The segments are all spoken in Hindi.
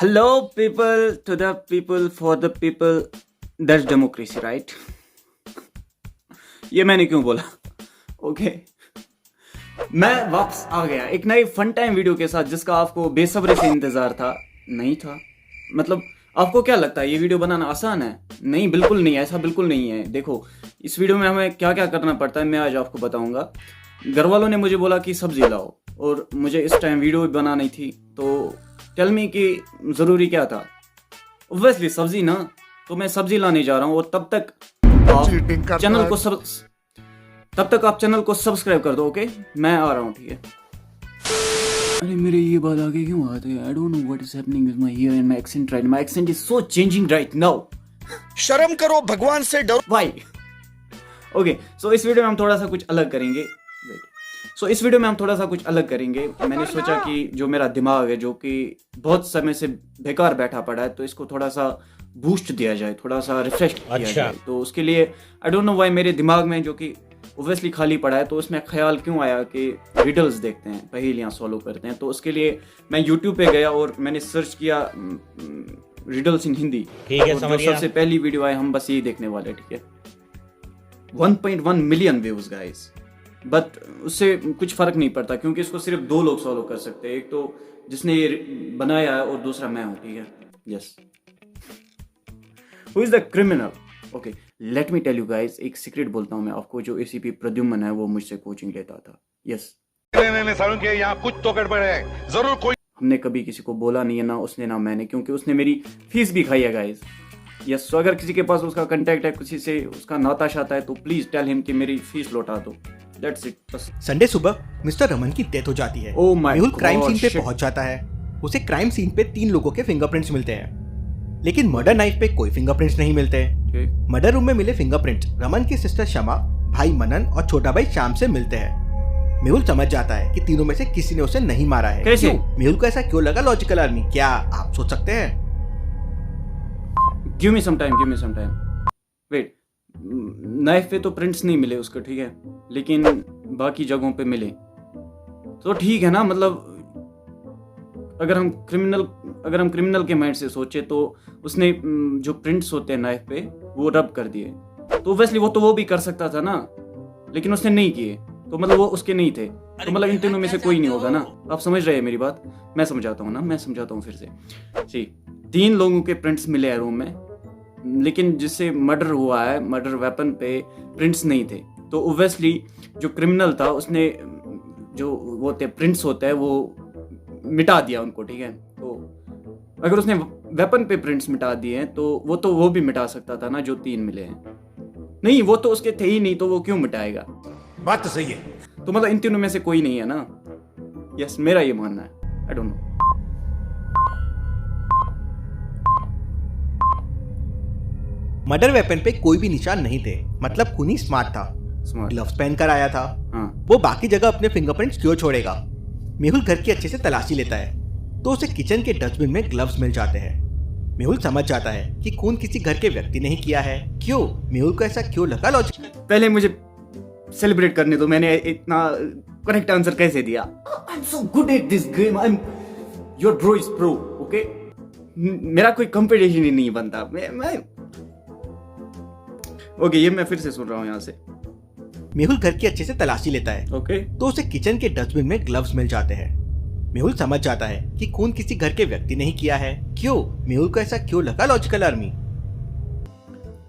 Hello, people, to the people, for the people. That's democracy, right? ये मैंने क्यों बोला? ओके मैं वापस आ गया एक नई फन टाइम वीडियो के साथ जिसका आपको बेसब्री से इंतजार था। नहीं था मतलब आपको क्या लगता है ये वीडियो बनाना आसान है? नहीं, बिल्कुल नहीं, ऐसा बिल्कुल नहीं है। देखो इस वीडियो में हमें क्या क्या करना पड़ता है मैं आज आपको बताऊंगा। घर वालों ने मुझे बोला कि सब्जी लाओ और मुझे इस टाइम वीडियो भी बनानी थी, तो टेल मी कि ज़रूरी क्या था। ऑब्वियसली सब्जी ना, तो मैं सब्जी लाने जा रहा हूँ और तब तक आप चैनल को सब्सक्राइब कर दो। ओके मैं आ रहा हूँ, ठीक है। अरे मेरे ये बात आगे क्यों आते हैं? I don't know what is happening with my here and my accent right. My accent is so changing right now. शर्म करो, भगवान से डरो। व्हाई? ओके सो इस वीडियो में हम थोड़ा सा कुछ अलग करेंगे। मैंने सोचा कि जो मेरा दिमाग है जो कि बहुत समय से बेकार बैठा पड़ा है, तो इसको थोड़ा सा बूस्ट दिया जाए, थोड़ा सा रिफ्रेश किया जाए। तो उसके लिए आई डोंट नो व्हाई मेरे दिमाग में जो कि ओब्वियसली खाली पड़ा है, तो उसमें ख्याल क्यों आया कि रिडल्स देखते हैं, पहेलियां सॉल्व करते हैं। तो उसके लिए मैं यूट्यूब पे गया और मैंने सर्च किया रिडल्स इन हिंदी। ठीक है, जो सबसे पहली वीडियो आई हम बस यही देखने वाले, ठीक है। 1.1 मिलियन व्यूज गाइस, बट उससे कुछ फर्क नहीं पड़ता क्योंकि इसको सिर्फ 2 लोग सॉल्व कर सकते हैं। एक तो जिसने ये बनाया है और दूसरा मैं हूं, ठीक है। Yes, who is the criminal? Okay let me tell you guys, एक सीक्रेट बोलता हूं मैं आपको। जो एसीपी प्रद्युम्न है वो मुझसे कोचिंग लेता था। यस, नहीं सारुण के यहाँ कुछ तो गड़बड़ है, जरूर कोई। हमने कभी किसी को बोला नहीं है, ना उसने ना मैंने, क्योंकि उसने मेरी फीस भी खाई है गाइस। यस, तो अगर किसी के पास उसका कांटेक्ट है, किसी से उसका नाता शाता है, तो प्लीज टेल हिम कि मेरी फीस लौटा दो। दैट्स इट बस। संडे सुबह मिस्टर रमन की डेथ हो जाती है। Oh my Mehul God, crime scene पे shit. पहुंच जाता है। उसे क्राइम सीन पे 3 लोगों के फिंगरप्रिंट्स मिलते हैं, लेकिन मर्डर नाइफ पे कोई फिंगरप्रिंट्स नहीं मिलते। मर्डर रूम में मिले फिंगरप्रिंट्स रमन की सिस्टर शमा, भाई मनन और छोटा भाई श्याम से मिलते हैं। मेहुल समझ जाता है कि तीनों में से किसी ने उसे नहीं मारा है। कैसे? क्यों? मेहुल को ऐसा क्यों लगा? लॉजिकल आर्मी, क्या आप सोच सकते हैं? Give me some time. Wait, knife पे तो प्रिंट्स नहीं मिले उसको, ठीक है, लेकिन बाकी जगहों पे मिले, तो ठीक है ना। मतलब अगर हम क्रिमिनल के माइंड से सोचे तो उसने जो प्रिंट्स होते हैं नाइफ पे वो रब कर दिए, तो ऑब्वियसली वो भी कर सकता था ना, लेकिन उसने नहीं किए, तो मतलब वो उसके नहीं थे। तो मतलब इन तीनों में से कोई नहीं होगा ना। आप समझ रहे हैं मेरी बात? मैं समझाता हूँ फिर से। जी, 3 लोगों के प्रिंट्स मिले हैं रूम में, लेकिन जिससे मर्डर हुआ है, मर्डर वेपन पे प्रिंट्स नहीं थे। तो ऑब्वियसली जो क्रिमिनल था उसने जो वो प्रिंट्स होते हैं वो मिटा दिया उनको, ठीक है। तो अगर उसने वेपन पे प्रिंट्स मिटा दिए हैं तो वो भी मिटा सकता था ना, जो 3 मिले हैं। नहीं, वो तो उसके थे ही नहीं, तो वो क्यों मिटाएगा? बात तो सही है। तो मतलब इन तीनों में से कोई नहीं है ना। यस, मेरा ये मानना है। I don't know. Murder weapon पे कोई भी निशान नहीं थे, मतलब खूनी स्मार्ट था। ग्लव्स पहनकर आया था। हाँ। वो बाकी जगह अपने फिंगरप्रिंट्स क्यों छोड़ेगा? मेहुल घर की अच्छे से तलाशी लेता है, तो उसे किचन के डस्टबिन में ग्लव्स मिल जाते हैं। मेहुल समझ जाता है कि खून किसी घर के व्यक्ति ने ही किया है। क्यों? मेहुल को ऐसा क्यों लगा? लॉजिक। पहले मुझे सेलिब्रेट करने दो, मैंने इतना करेक्ट आंसर कैसे दिया? I am so good at this game, I am your bro is pro. Okay, मेरा कोई कंपटीशन ही नहीं बनता। मैं ओके, ये मैं फिर से सुन रहा हूँ यहाँ से। मेहुल घर की अच्छे से तलाशी लेता है, ओके, तो उसे किचन के डस्टबिन में ग्लव्स मिल जाते हैं। मेहुल समझ जाता है कि खून किसी घर के व्यक्ति ने ही किया है। क्यों? मेहुल को ऐसा क्यों लगा? Logical army.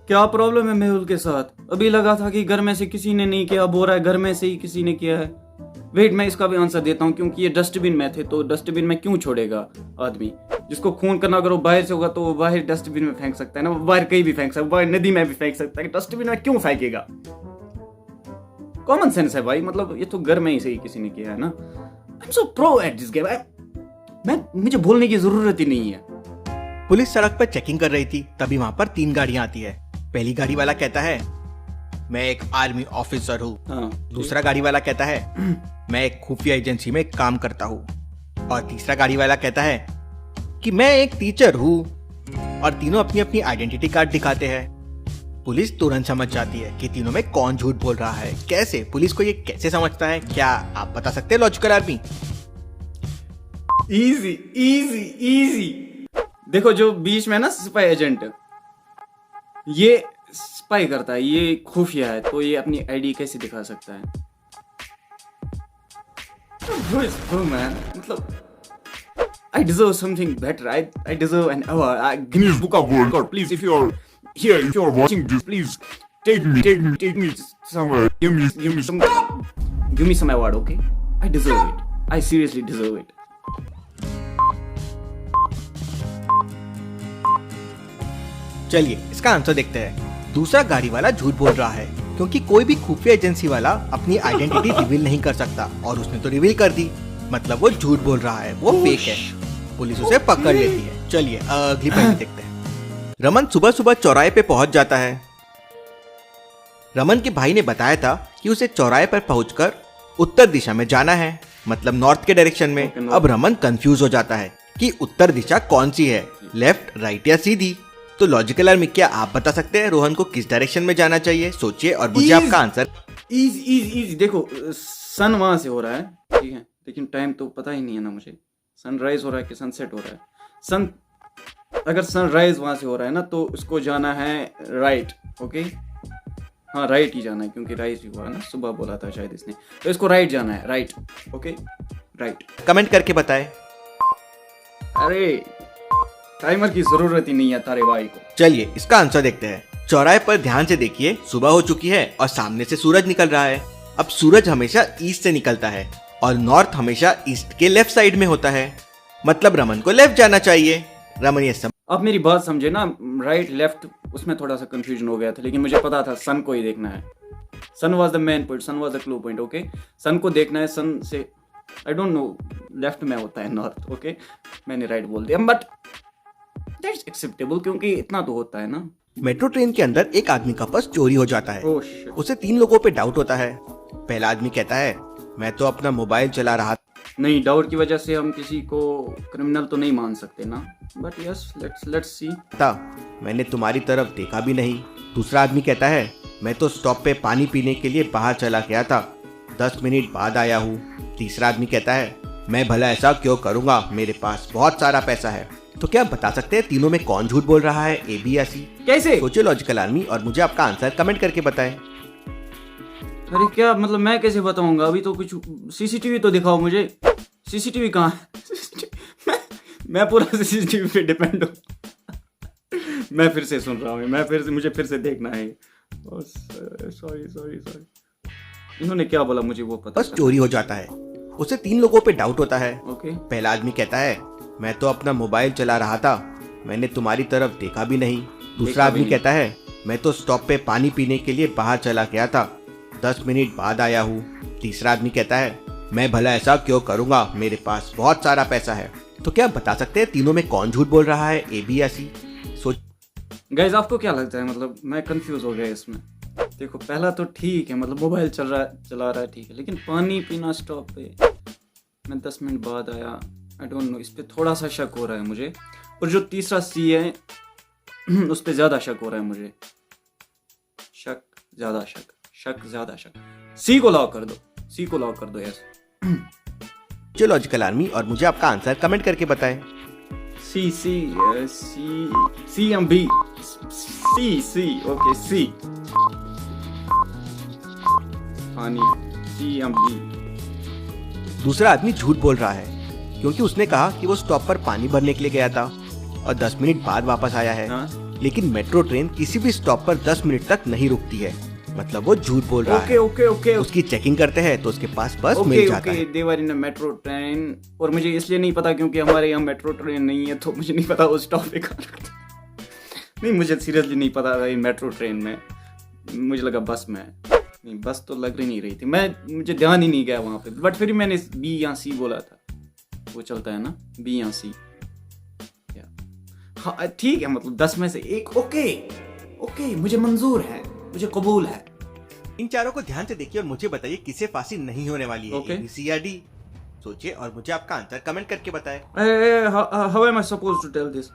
क्या प्रॉब्लम है मेहुल के साथ? अभी लगा था कि घर में से किसी ने नहीं किया, अब हो रहा है घर में से ही किसी ने किया है। वेट, मैं इसका भी आंसर देता हूँ, क्योंकि ये डस्टबिन में थे, तो डस्टबिन में क्यों छोड़ेगा आदमी? जिसको खून करना अगर वो बाहर से होगा तो वो बाहर डस्टबिन में फेंक सकता है ना, वो बाहर कहीं भी फेंक सकता है, बाहर नदी में भी फेंक सकता है, डस्टबिन में क्यों फेंकेगा? कॉमन सेंस है भाई, मतलब ये तो घर में ही सही किसी ने किया है ना। I am so pro at this game, मुझे बोलने की जरूरत ही नहीं है। पुलिस सड़क पर चेकिंग कर रही थी, तभी वहां पर 3 गाड़ियां आती है। पहली गाड़ी वाला कहता है, मैं एक आर्मी ऑफिसर हूँ। हाँ, दूसरा गाड़ी वाला कहता है, मैं एक खुफिया एजेंसी में काम करता हूँ। और तीसरा गाड़ी वाला कहता है कि मैं एक टीचर हूँ। और तीनों अपनी अपनी आइडेंटिटी कार्ड दिखाते हैं। पुलिस तुरंत समझ जाती है कि तीनों में कौन झूठ बोल रहा है। कैसे? पुलिस को ये कैसे समझता है? क्या आप बता सकते हैं लॉजिकल आर्मी? इजी। देखो जो बीच में ना स्पाई एजेंट, ये स्पाई करता है, ये खुफिया है, तो ये अपनी आईडी कैसे दिखा सकता है? Bro, it's bro, man. मतलब I deserve something better. I deserve an award. Guinness Book of World Record. Please, if you're here, if you're watching this, please take me somewhere. Give me some award, okay? I deserve it. I seriously deserve it. चलिए इसका आंसर देखते हैं। दूसरा गाड़ी वाला झूठ बोल रहा है क्योंकि कोई भी खुफिया एजेंसी वाला अपनी आइडेंटिटी रिवील नहीं कर सकता और उसने तो रिवील कर दी, मतलब वो झूठ बोल रहा है, वो फेक है। पुलिस उसे पकड़ लेती है। चलिए अगली पहेली देखते हैं। रमन सुबह सुबह चौराहे पे पहुंच जाता है। रमन के भाई ने बताया था कि उसे चौराहे पर पहुंचकर उत्तर दिशा में जाना है, मतलब नॉर्थ के डायरेक्शन में। अब रमन कंफ्यूज हो जाता है कि उत्तर दिशा कौन सी है, लेफ्ट, राइट या सीधी। तो लॉजिकल आर्मी, क्या आप बता सकते हैं रोहन को किस डायरेक्शन में जाना चाहिए? सोचिए और मुझे आपका आंसर। इजी देखो, सन वहां से हो रहा है, ठीक है, लेकिन टाइम तो पता ही नहीं है ना मुझे, सनराइज हो रहा है कि सनसेट हो रहा है। अगर सनराइज वहां से हो रहा है ना तो उसको जाना है राइट, ओके, हाँ राइट ही जाना है क्योंकि राइज ही हुआ है ना, सुबह बोला था शायद इसने, तो इसको राइट जाना है, राइट, ओके, राइट। कमेंट करके बताएं। अरे टाइमर की जरूरत ही नहीं है तारे भाई को। चलिए इसका आंसर देखते हैं। चौराहे पर ध्यान से देखिए, सुबह हो चुकी है और सामने से सूरज निकल रहा है। अब सूरज हमेशा ईस्ट से निकलता है और नॉर्थ हमेशा ईस्ट के लेफ्ट साइड में होता है, मतलब रमन को लेफ्ट जाना चाहिए। रमन ये अब मेरी बात समझे ना, राइट लेफ्ट उसमें थोड़ा सा कंफ्यूजन हो गया था, लेकिन मुझे पता था सन को ही देखना है। Sun was the main point, sun was the clue point, okay. Sun को देखना है, सन से आई डोंट नो लेफ्ट में होता है नॉर्थ, ओके, मैंने राइट बोल दिया, बट दैट्स एक्सेप्टेबल क्योंकि इतना तो होता है ना। मेट्रो ट्रेन के अंदर एक आदमी का पर्स चोरी हो जाता है। Oh, shit. उसे 3 लोगों पे डाउट होता है। पहला आदमी कहता है मैं तो अपना मोबाइल चला रहा नहीं, डाउट की वजह से हम किसी को क्रिमिनल तो नहीं मान सकते ना, बट यस लेट्स सी। था, मैंने तुम्हारी तरफ देखा भी नहीं। दूसरा आदमी कहता है मैं तो स्टॉप पे पानी पीने के लिए बाहर चला गया था, 10 मिनट बाद आया हूँ। तीसरा आदमी कहता है मैं भला ऐसा क्यों करूँगा, मेरे पास बहुत सारा पैसा है। तो क्या आप बता सकते हैं तीनों में कौन झूठ बोल रहा है, ए, बी या सी? कैसे? सोचिए लॉजिकल आर्मी और मुझे आपका आंसर कमेंट करके बताएं। अरे क्या मतलब, मैं कैसे बताऊंगा? अभी तो कुछ सीसीटीवी तो दिखाओ मुझे। सीसीटीवी कहाँ है? मैं पूरा सीसीटीवी पे डिपेंड हूँ। मैं फिर से सुन रहा हूँ, मुझे फिर से देखना है। सॉरी इन्होंने क्या बोला मुझे वो पता। बस चोरी हो जाता है। उसे 3 लोगों पे डाउट होता है। ओके। पहला आदमी कहता है मैं तो अपना मोबाइल चला रहा था, मैंने तुम्हारी तरफ देखा भी नहीं। दूसरा आदमी कहता है मैं तो स्टॉप पे पानी पीने के लिए बाहर चला गया था, 10 मिनट बाद आया हूँ। तीसरा आदमी कहता है मैं भला ऐसा क्यों करूँगा, मेरे पास बहुत सारा पैसा है। तो क्या आप बता सकते हैं तीनों में कौन झूठ बोल रहा है, ए, बी या सी? गाइस आपको क्या लगता है? मतलब मैं कंफ्यूज हो गया इसमें। देखो पहला तो ठीक है, मतलब मोबाइल चला रहा है ठीक है, लेकिन पानी पीना स्टॉप पे, मैं 10 मिनट बाद आया, आई डोंट नो, इस पे थोड़ा सा शक हो रहा है मुझे। और जो तीसरा सी है उस पे ज्यादा शक हो रहा है मुझे। शक ज्यादा शक। सी को लॉक कर दो यस। जो लॉजिकल आर्मी और मुझे आपका आंसर कमेंट करके बताएं। C M B C okay C पानी सी एम बी। दूसरा आदमी झूठ बोल रहा है क्योंकि उसने कहा कि वो स्टॉप पर पानी भरने के लिए गया था और 10 मिनट बाद वापस आया है। हाँ? लेकिन मेट्रो ट्रेन किसी भी स्टॉप पर 10 मिनट तक नहीं रुकती है, मतलब वो झूठ बोल रहा है। ओके उसकी चेकिंग करते हैं तो उसके पास बस मिल जाता है। दे वर इन अ मेट्रो ट्रेन, और मुझे इसलिए नहीं पता क्योंकि हमारे यहाँ मेट्रो ट्रेन नहीं है, तो मुझे नहीं पता उस स्टॉप पे कहाँ रुकता। नहीं मुझे सीरियसली नहीं पता था मेट्रो ट्रेन में, मुझे लगा बस में। नहीं बस तो लग नहीं रही थी, मुझे ध्यान ही नहीं गया वहाँ पे, बट फिर मैंने बी या सी बोला था, वो चलता है ना बी या सी। हाँ ठीक है, मतलब 10 में से एक। ओके मुझे मंजूर है, मुझे कबूल है। इन चारों को ध्यान से देखिए और मुझे बताइए किसे फांसी नहीं होने वाली है, Okay. A, B, C या D? सोचिए और मुझे आपका आंसर कमेंट करके बताएं। How am I suppose to tell this?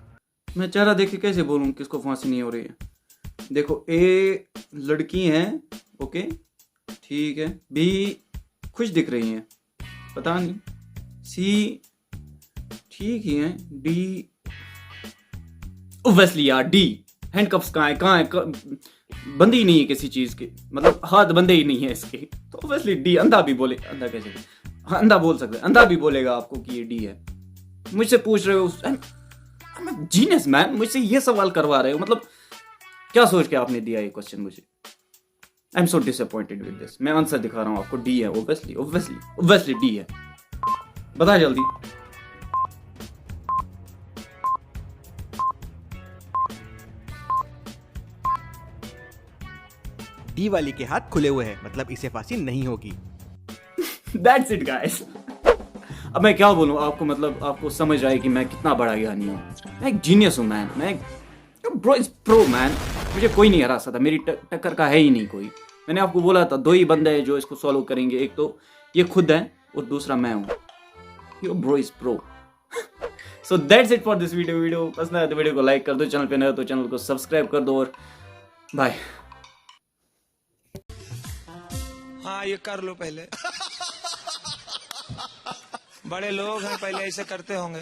मैं चेहरा देख के कैसे बोलूं किसको फांसी नहीं हो रही है? देखो ए लड़की हैं, ओके ठीक है, बी खुश दिख रही हैं, पता नहीं, सी ठीक ही है, डी ऑब्वियसली यार डी। हैंडकफ्स कहाँ है बंदी ही नहीं है किसी चीज के, मतलब हाथ बंदे ही नहीं है इसके, तो ऑब्वियसली डी। अंधा भी बोले, अंधा कैसे, हाँ, अंधा बोल सकते हैं, अंधा भी बोलेगा आपको कि ये डी है। मुझसे पूछ रहे हो जीनियस मैन, मुझसे ये सवाल करवा रहे हो, मतलब क्या सोच के आपने दिया ये क्वेश्चन मुझे। I am so disappointed with this. मैं आंसर दिखा रहा हूँ आपको, डी है ऑब्वियसली ऑब्वियसली ऑब्वियसली डी है। बता जल्दी। डी वाली के हाथ खुले हुए हैं, मतलब इसे फांसी नहीं होगी। That's it guys। अब मैं क्या बोलूं आपको, मतलब आपको समझ आए कि मैं कितना बड़ा ज्ञानी हूँ। मैं एक जीनियस हूँ मैन, मैं ब्रो इज प्रो मैन। मुझे कोई नहीं हरा सकता, मेरी टक्कर का है ही नहीं कोई। मैंने आपको बोला था 2 ही बंदे हैं जो इसको सॉल्व करेंगे, एक तो ये खुद है और दूसरा मैं हूँ। यो bro is pro. So that's it for this video पसंद आया तो वीडियो को लाइक कर दो, चैनल पे नया तो चैनल को सब्सक्राइब कर दो और बाय। हाँ ये कर लो पहले। बड़े लोग हैं, पहले ऐसे करते होंगे।